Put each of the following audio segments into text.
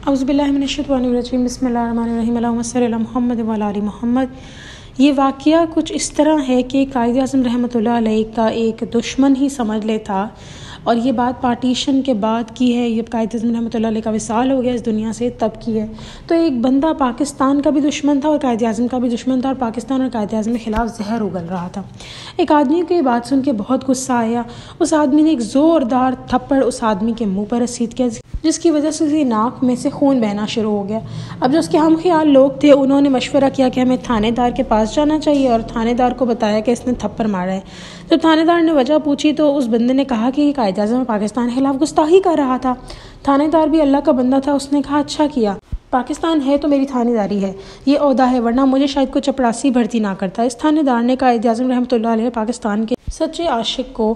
اعوذ باللہ من الشیطان الرجیم بسم اللہ الرحمن الرحیم اللہم صلی علی محمد و علی آل محمد۔ یہ واقعہ کچھ اس طرح ہے کہ قائد اعظم رحمۃ اللہ علیہ کا ایک دشمن ہی سمجھ لے تھا، اور یہ بات پارٹیشن کے بعد کی ہے۔ یہ قائد اعظم رحمۃ اللہ علیہ کا وصال ہو گیا اس دنیا سے تب کی ہے۔ تو ایک بندہ پاکستان کا بھی دشمن تھا اور قائد اعظم کا بھی دشمن تھا، اور پاکستان اور قائد اعظم کے خلاف زہر اگل رہا تھا۔ ایک آدمی کو یہ بات سن کے بہت غصہ آیا۔ اس آدمی نے ایک زوردار تھپڑ اس آدمی کے منہ پر رسید کیا، جس کی وجہ سے اس کی ناک میں سے خون بہنا شروع ہو گیا۔ اب جو اس کے ہم خیال لوگ تھے انہوں نے مشورہ کیا کہ ہمیں تھانے دار کے پاس جانا چاہیے، اور تھانے دار کو بتایا کہ اس نے تھپڑ مارا ہے۔ جب تھانے دار نے وجہ پوچھی تو اس بندے نے کہا کہ یہ قائد اعظم پاکستان کے خلاف گستاخی کر رہا تھا۔ تھانے دار بھی اللہ کا بندہ تھا، اس نے کہا اچھا کیا، پاکستان ہے تو میری تھانے داری ہے، یہ عہدہ ہے، ورنہ مجھے شاید کوئی چپڑاسی بھرتی نہ کرتا۔ اس تھانے دار نے قائد اعظم رحمۃ اللہ علیہ پاکستان کے سچے عاشق کو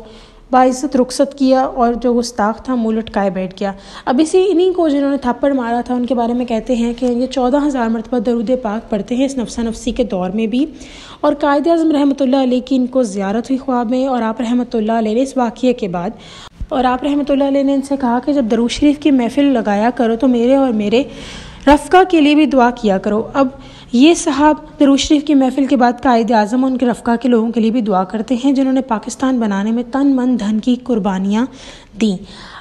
باعزت رخصت کیا، اور جو گستاخ تھا منہ لٹکائے بیٹھ گیا۔ اب انہی کو جنہوں نے تھپڑ مارا تھا ان کے بارے میں کہتے ہیں کہ یہ 14,000 مرتبہ درود پاک پڑھتے ہیں اس نفسا نفسی کے دور میں بھی۔ اور قائد اعظم رحمۃ اللہ علیہ کی ان کو زیارت ہوئی خواب میں، اور آپ رحمۃ اللہ علیہ نے اس واقعے کے بعد ان سے کہا کہ جب درود شریف کی محفل لگایا کرو تو میرے اور میرے رفقا کے لیے بھی دعا کیا کرو۔ اب یہ صاحب درود شریف کی محفل کے بعد قائد اعظم اور ان کے رفقا کے لوگوں کے لیے بھی دعا کرتے ہیں جنہوں نے پاکستان بنانے میں تن من دھن کی قربانیاں دیں۔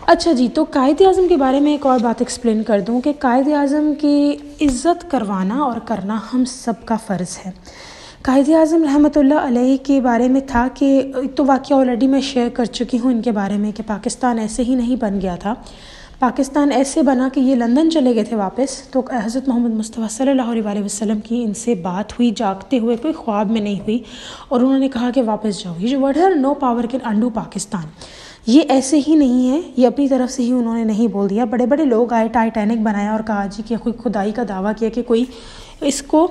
اچھا جی، تو قائد اعظم کے بارے میں ایک اور بات ایکسپلین کر دوں کہ قائد اعظم کی عزت کروانا اور کرنا ہم سب کا فرض ہے۔ قائد اعظم رحمۃ اللہ علیہ کے بارے میں تھا کہ ایک تو واقعہ آلریڈی میں شیئر کر چکی ہوں ان کے بارے میں کہ پاکستان ایسے ہی نہیں بن گیا تھا۔ پاکستان ایسے بنا کہ یہ لندن چلے گئے تھے واپس، تو حضرت محمد مصطفیٰ صلی اللہ علیہ وسلم کی ان سے بات ہوئی جاگتے ہوئے، کوئی خواب میں نہیں ہوئی، اور انہوں نے کہا کہ واپس جاؤ۔ یہ جو ورڈ ہے نو پاور کین انڈو پاکستان، یہ ایسے ہی نہیں ہے، یہ اپنی طرف سے ہی انہوں نے نہیں بول دیا۔ بڑے بڑے لوگ آئے، ٹائٹینک بنایا اور کہا جی کہ کوئی خدائی کا دعویٰ کیا کہ کوئی اس کو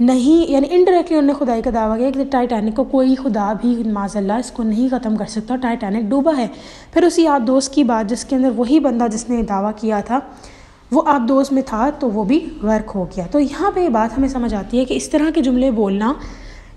نہیں، یعنی انڈائریکٹلی انہوں نے خدائی کا دعویٰ کیا کہ ٹائٹینک کو کوئی خدا بھی معاذ اللہ اس کو نہیں ختم کر سکتا، ٹائٹینک ڈوبا ہے۔ پھر اسی آبدوز کی بات جس کے اندر وہی بندہ جس نے دعویٰ کیا تھا وہ آبدوز میں تھا تو وہ بھی غرق ہو گیا۔ تو یہاں پہ یہ بات ہمیں سمجھ آتی ہے کہ اس طرح کے جملے بولنا،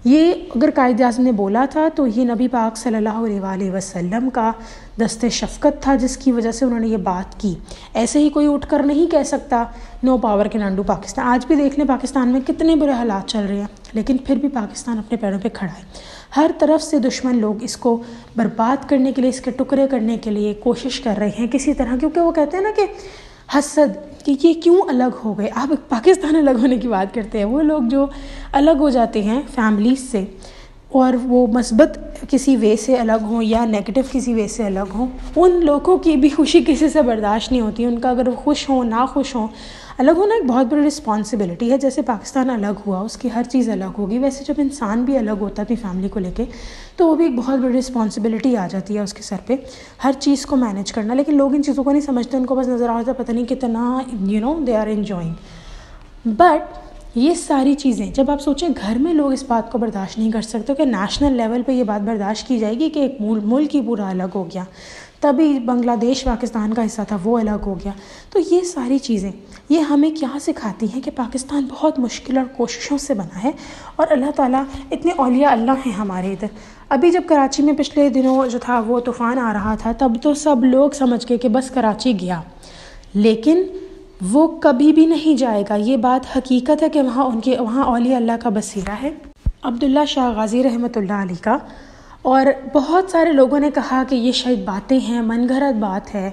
یہ اگر قائد اعظم نے بولا تھا تو یہ نبی پاک صلی اللہ علیہ وسلم کا دست شفقت تھا جس کی وجہ سے انہوں نے یہ بات کی۔ ایسے ہی کوئی اٹھ کر نہیں کہہ سکتا نو پاور کین انڈو پاکستان۔ آج بھی دیکھ لیں پاکستان میں کتنے برے حالات چل رہے ہیں، لیکن پھر بھی پاکستان اپنے پیروں پہ کھڑا ہے۔ ہر طرف سے دشمن لوگ اس کو برباد کرنے کے لیے، اس کے ٹکڑے کرنے کے لیے کوشش کر رہے ہیں کسی طرح، کیونکہ وہ کہتے ہیں نا کہ حسد، کہ یہ کیوں الگ ہو گئے۔ آپ پاکستان الگ ہونے کی بات کرتے ہیں، وہ لوگ جو الگ ہو جاتے ہیں فیملیز سے، اور وہ مثبت کسی وے سے الگ ہوں یا نیگیٹو کسی وے سے الگ ہوں، ان لوگوں کی بھی خوشی کسی سے برداشت نہیں ہوتی۔ ان کا اگر وہ خوش ہوں نہ خوش ہوں، الگ ہونا ایک بہت بڑی رسپانسبلٹی ہے۔ جیسے پاکستان الگ ہوا، اس کی ہر چیز الگ ہوگی، ویسے جب انسان بھی الگ ہوتا ہے اپنی فیملی کو لے کے تو وہ بھی ایک بہت بڑی رسپانسبلٹی آ جاتی ہے اس کے سر پہ، ہر چیز کو مینیج کرنا۔ لیکن لوگ ان چیزوں کو نہیں سمجھتے، ان کو بس نظر آتا ہے پتہ نہیں کتنا دے آر انجوائنگ۔ بٹ یہ ساری چیزیں جب آپ سوچیں گھر میں لوگ اس بات کو برداشت نہیں کر سکتے کہ نیشنل لیول پہ یہ بات برداشت کی جائے گی کہ ایک ملک ہی پورا الگ ہو گیا، تبھی بنگلہ دیش پاکستان کا حصہ تھا وہ الگ ہو گیا۔ تو یہ ساری چیزیں یہ ہمیں کیا سکھاتی ہیں کہ پاکستان بہت مشکل اور کوششوں سے بنا ہے، اور اللہ تعالیٰ اتنے اولیاء اللہ ہیں ہمارے ادھر۔ ابھی جب کراچی میں پچھلے دنوں جو تھا وہ طوفان آ رہا تھا، تب تو سب لوگ سمجھ گئے کہ بس کراچی گیا، لیکن وہ کبھی بھی نہیں جائے گا۔ یہ بات حقیقت ہے کہ وہاں اولیاء اللہ کا بسیرا ہے، عبداللہ شاہ غازی رحمۃ اللہ علیہ کا۔ اور بہت سارے لوگوں نے کہا کہ یہ شاید باتیں ہیں، من گھڑت بات ہے،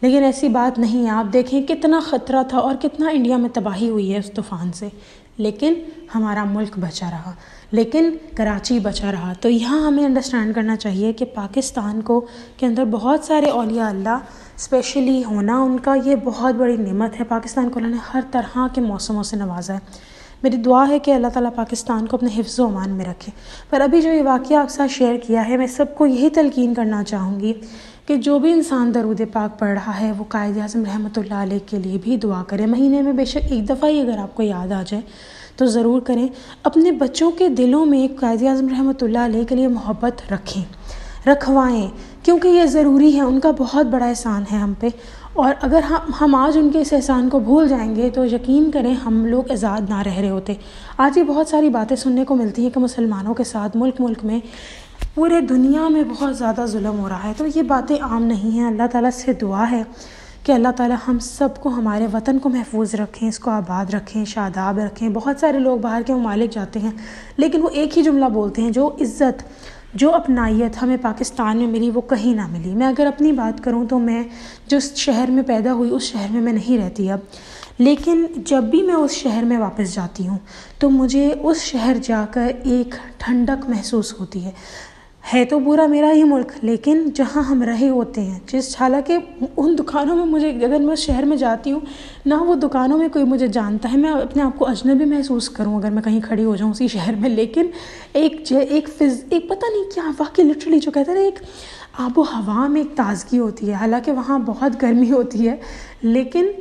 لیکن ایسی بات نہیں ہے۔ آپ دیکھیں کتنا خطرہ تھا اور کتنا انڈیا میں تباہی ہوئی ہے اس طوفان سے، لیکن ہمارا ملک بچا رہا، لیکن کراچی بچا رہا۔ تو یہاں ہمیں انڈرسٹینڈ کرنا چاہیے کہ پاکستان کے اندر بہت سارے اولیاء اللہ اسپیشلی ہونا، ان کا یہ بہت بڑی نعمت ہے۔ پاکستان کو اللہ نے ہر طرح کے موسموں سے نوازا ہے۔ میری دعا ہے کہ اللہ تعالیٰ پاکستان کو اپنے حفظ و امان میں رکھے۔ پر ابھی جو یہ واقعہ آپ ساتھ شیئر کیا ہے، میں سب کو یہی تلقین کرنا چاہوں گی کہ جو بھی انسان درود پاک پڑھ رہا ہے وہ قائد اعظم رحمۃ اللہ علیہ کے لیے بھی دعا کرے۔ مہینے میں بے شک ایک دفعہ ہی اگر آپ کو یاد آ جائے تو ضرور کریں۔ اپنے بچوں کے دلوں میں قائد اعظم رحمۃ اللہ علیہ کے لیے محبت رکھوائیں، کیونکہ یہ ضروری ہے، ان کا بہت بڑا احسان ہے ہم پہ۔ اور اگر ہم آج ان کے اس احسان کو بھول جائیں گے تو یقین کریں ہم لوگ آزاد نہ رہ رہے ہوتے۔ آج یہ بہت ساری باتیں سننے کو ملتی ہیں کہ مسلمانوں کے ساتھ ملک میں پورے دنیا میں بہت زیادہ ظلم ہو رہا ہے، تو یہ باتیں عام نہیں ہیں۔ اللہ تعالیٰ سے دعا ہے کہ اللہ تعالیٰ ہم سب کو ہمارے وطن کو محفوظ رکھیں، اس کو آباد رکھیں، شاداب رکھیں۔ بہت سارے لوگ باہر کے ممالک جاتے ہیں لیکن وہ ایک ہی جملہ بولتے ہیں، جو عزت، جو اپنائیت ہمیں پاکستان میں ملی وہ کہیں نہ ملی۔ میں اگر اپنی بات کروں تو میں جس شہر میں پیدا ہوئی اس شہر میں نہیں رہتی اب، لیکن جب بھی میں اس شہر میں واپس جاتی ہوں تو مجھے اس شہر جا کر ایک ٹھنڈک محسوس ہوتی ہے تو پورا میرا ہی ملک، لیکن جہاں ہم رہے ہوتے ہیں، حالانکہ ان دکانوں میں اگر میں اس شہر میں جاتی ہوں نہ وہ دکانوں میں کوئی مجھے جانتا ہے، میں اپنے آپ کو اجنبی محسوس کروں اگر میں کہیں کھڑی ہو جاؤں اسی شہر میں، لیکن ایک پتہ نہیں کیا واقعی لٹرلی جو کہتے ہیں نا، ایک آب و ہوا میں ایک تازگی ہوتی ہے۔ حالانکہ وہاں بہت گرمی ہوتی ہے لیکن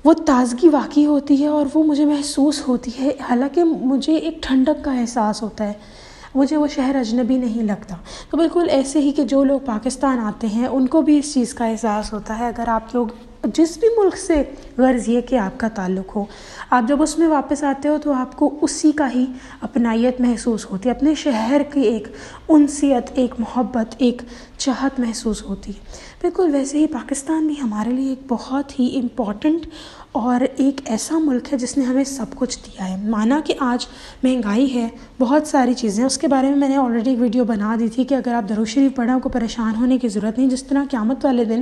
وہ تازگی واقعی ہوتی ہے اور وہ مجھے محسوس ہوتی ہے، حالانکہ مجھے ایک ٹھنڈک کا احساس ہوتا ہے، مجھے وہ شہر اجنبی نہیں لگتا۔ تو بالکل ایسے ہی کہ جو لوگ پاکستان آتے ہیں ان کو بھی اس چیز کا احساس ہوتا ہے۔ اگر آپ لوگ جس بھی ملک سے، غرض یہ کہ آپ کا تعلق ہو، آپ جب اس میں واپس آتے ہو تو آپ کو اسی کا ہی اپنائیت محسوس ہوتی ہے، اپنے شہر کی ایک انسیت، ایک محبت، ایک چاہت محسوس ہوتی ہے۔ بالکل ویسے ہی پاکستان بھی ہمارے لیے ایک بہت ہی امپورٹنٹ اور ایک ایسا ملک ہے جس نے ہمیں سب کچھ دیا ہے۔ مانا کہ آج مہنگائی ہے، بہت ساری چیزیں، اس کے بارے میں نے آلریڈی ایک ویڈیو بنا دی تھی کہ اگر آپ درود شریف پڑھیں آپ کو پریشان ہونے کی ضرورت نہیں۔ جس طرح قیامت والے دن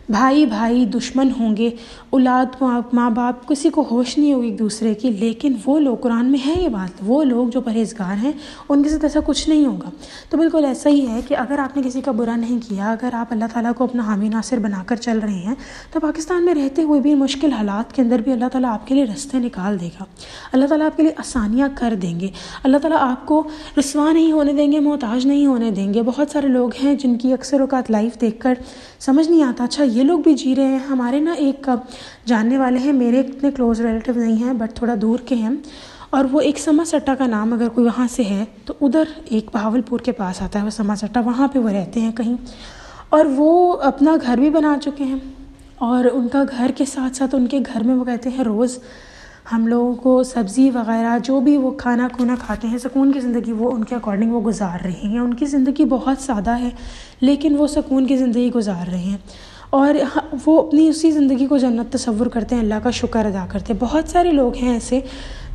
بھائی دشمن ہوں گے، اولاد ماں باپ کسی کو ہوش نہیں ہوگی ایک دوسرے کی، لیکن وہ لوگ، قرآن میں ہے یہ بات، وہ لوگ جو پرہیزگار ہیں ان کے ساتھ ایسا کچھ نہیں ہوگا۔ تو بالکل ایسا ہی ہے کہ اگر آپ نے کسی کا برا نہیں کیا، اگر آپ اللہ تعالیٰ کو اپنا حامی ناصر بنا کر چل رہے ہیں تو پاکستان میں رہتے ہوئے بھی مشکل حالات کے اندر بھی اللہ تعالیٰ آپ کے لیے راستے نکال دے گا، اللہ تعالیٰ آپ کے لیے آسانیاں کر دیں گے، اللہ تعالیٰ آپ کو رسوا نہیں ہونے دیں گے، محتاج نہیں ہونے دیں گے۔ بہت سارے لوگ ہیں جن کی اکثر اوقات لائف دیکھ کر سمجھ نہیں آتا، اچھا یہ لوگ بھی جی رہے ہیں۔ ہمارے نا ایک جاننے والے ہیں، میرے اتنے کلوز ریلیٹیو نہیں ہیں بٹ تھوڑا دور کے ہیں، اور وہ ایک سما سٹا کا نام اگر کوئی وہاں سے ہے تو ادھر ایک بہاولپور کے پاس آتا ہے وہ سما سٹا، وہاں پہ وہ رہتے ہیں کہیں، اور وہ اپنا گھر بھی بنا چکے ہیں، اور ان کا گھر کے ساتھ ساتھ ان کے گھر میں وہ کہتے ہیں روز ہم لوگوں کو سبزی وغیرہ جو بھی وہ کھانا کھاتے ہیں، سکون کی زندگی وہ ان کے اکارڈنگ وہ گزار رہے ہیں۔ ان کی زندگی بہت سادہ ہے لیکن وہ سکون کی زندگی گزار رہے ہیں، اور وہ اپنی اسی زندگی کو جنت تصور کرتے ہیں، اللہ کا شکر ادا کرتے ہیں۔ بہت سارے لوگ ہیں ایسے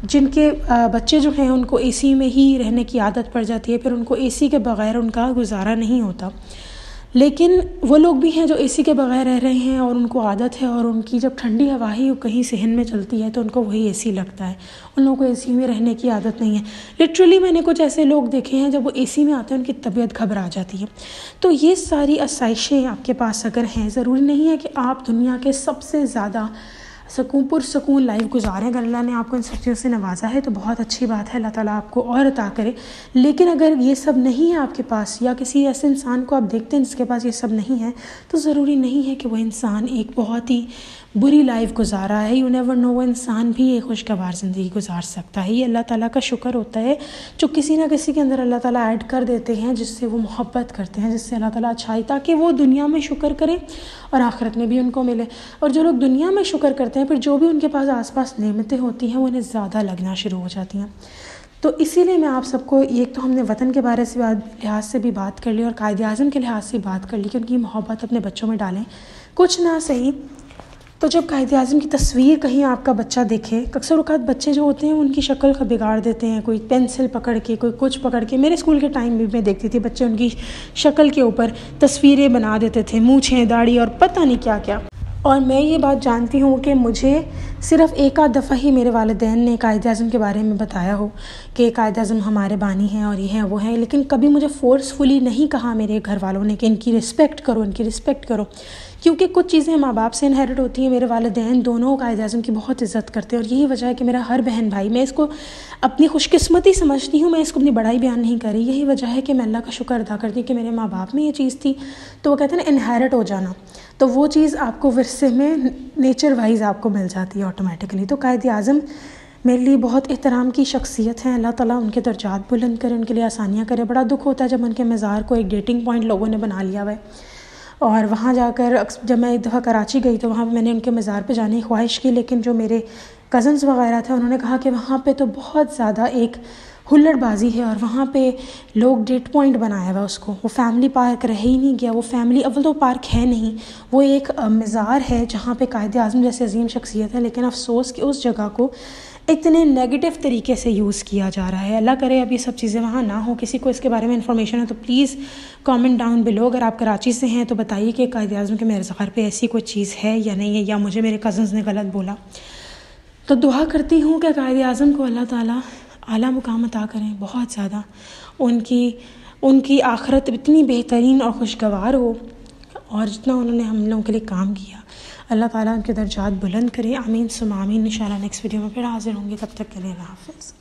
جن کے بچے جو ہیں ان کو اے سی میں ہی رہنے کی عادت پڑ جاتی ہے، پھر ان کو اے سی کے بغیر ان کا گزارا نہیں ہوتا، لیکن وہ لوگ بھی ہیں جو اے سی کے بغیر رہ رہے ہیں اور ان کو عادت ہے، اور ان کی جب ٹھنڈی ہوا ہی کہیں صحن میں چلتی ہے تو ان کو وہی اے سی لگتا ہے، ان لوگوں کو اے سی میں رہنے کی عادت نہیں ہے۔ لٹرلی میں نے کچھ ایسے لوگ دیکھے ہیں جب وہ اے سی میں آتے ہیں ان کی طبیعت گھبرا جاتی ہے۔ تو یہ ساری آسائشیں آپ کے پاس اگر ہیں، ضروری نہیں ہے کہ آپ دنیا کے سب سے زیادہ پرسکون لائف گزاریں۔ اگر اللہ نے آپ کو ان سب چیزوں سے نوازا ہے تو بہت اچھی بات ہے، اللہ تعالیٰ آپ کو اور عطا کرے، لیکن اگر یہ سب نہیں ہے آپ کے پاس، یا کسی ایسے انسان کو آپ دیکھتے ہیں جس کے پاس یہ سب نہیں ہے، تو ضروری نہیں ہے کہ وہ انسان ایک بہت ہی بری لائف گزارا ہے۔ یو نیور نو، وہ انسان بھی ایک خوشگوار زندگی گزار سکتا ہے۔ یہ اللہ تعالیٰ کا شکر ہوتا ہے جو کسی نہ کسی کے اندر اللہ تعالیٰ ایڈ کر دیتے ہیں، جس سے وہ محبت کرتے ہیں، جس سے اللہ تعالیٰ اچھائی، تاکہ وہ دنیا میں شکر کریں اور آخرت میں بھی ان کو ملے۔ اور جو لوگ دنیا میں شکر کرتے ہیں، پھر جو بھی ان کے پاس آس پاس نعمتیں ہوتی ہیں وہ انہیں زیادہ لگنا شروع ہو جاتی ہیں۔ تو اسی لیے میں آپ سب کو، ایک تو ہم نے وطن کے بارے سے لحاظ سے بھی بات کر لی اور قائد اعظم کے لحاظ سے بات کر لی کہ ان کی محبت اپنے بچوں میں ڈالیں، کچھ نہ صحیح تو جب قائد اعظم کی تصویر کہیں آپ کا بچہ دیکھے، اکثر اوقات بچے جو ہوتے ہیں ان کی شکل کا بگاڑ دیتے ہیں، کوئی پینسل پکڑ کے، کوئی کچھ پکڑ کے۔ میرے اسکول کے ٹائم میں دیکھتی تھی بچے ان کی شکل کے اوپر تصویریں بنا دیتے تھے، مونچھیں، داڑھی اور پتہ نہیں کیا کیا۔ اور میں یہ بات جانتی ہوں کہ مجھے صرف ایک آدھ دفعہ ہی میرے والدین نے قائد اعظم کے بارے میں بتایا ہو کہ قائد اعظم ہمارے بانی ہیں اور یہ ہیں وہ ہیں، لیکن کبھی مجھے فورسفلی نہیں کہا میرے گھر والوں نے کہ ان کی رسپیکٹ کرو، ان کی رسپیکٹ کرو، کیونکہ کچھ چیزیں ماں باپ سے انہیرٹ ہوتی ہیں۔ میرے والدین دونوں قائد اعظم کی بہت عزت کرتے ہیں، اور یہی وجہ ہے کہ میرا ہر بہن بھائی، میں اس کو اپنی خوش قسمتی سمجھتی ہوں، میں اس کو اپنی بڑائی بیان نہیں کر رہی، یہی وجہ ہے کہ میں اللہ کا شکر ادا کرتی ہوں کہ میرے ماں باپ میں یہ چیز تھی۔ تو وہ کہتے ہیں نا انہیرٹ ہو جانا، تو وہ چیز آپ کو ورثے میں نیچر وائز آپ کو مل جاتی ہے آٹومیٹکلی۔ تو قائد اعظم میرے لیے بہت احترام کی شخصیت ہیں، اللہ تعالیٰ ان کے درجات بلند کرے، ان کے لیے آسانیاں کرے۔ بڑا دکھ ہوتا ہے جب ان کے مزار کو ایک ڈیٹنگ پوائنٹ لوگوں نے بنا لیا ہوا ہے، اور وہاں جا کر جب میں ایک دفعہ کراچی گئی تو وہاں میں نے ان کے مزار پہ جانے کی خواہش کی، لیکن جو میرے کزنز وغیرہ تھے انہوں نے کہا کہ وہاں پہ تو بہت زیادہ ایک ہلڑ بازی ہے، اور وہاں پہ لوگ ڈیٹ پوائنٹ بنایا ہوا اس کو، وہ فیملی پارک رہ ہی نہیں گیا، وہ فیملی اول تو پارک ہے نہیں، وہ ایک مزار ہے جہاں پہ قائد اعظم جیسے عظیم شخصیت ہے، لیکن افسوس کہ اس جگہ کو اتنے نیگیٹو طریقے سے یوز کیا جا رہا ہے۔ اللہ کرے اب یہ سب چیزیں وہاں نہ ہوں۔ کسی کو اس کے بارے میں انفارمیشن ہے تو پلیز کامنٹ ڈاؤن بلو، اگر آپ کراچی سے ہیں تو بتائیے کہ قائد اعظم کے مزار پہ ایسی کوئی چیز ہے یا نہیں ہے، یا مجھے میرے کزنز نے غلط بولا۔ تو دعا کرتی ہوں کہ قائد اعظم کو اللہ تعالیٰ اعلیٰ مقام عطا کریں، بہت زیادہ ان کی آخرت اتنی بہترین اور خوشگوار ہو، اور جتنا انہوں نے ہم لوگوں کے لیے کام کیا، اللہ تعالیٰ ان کے درجات بلند کرے۔ آمین ثم آمین۔ انشاءاللہ نیکسٹ ویڈیو میں پھر حاضر ہوں گے، تب تک کے لیے اللہ حافظ۔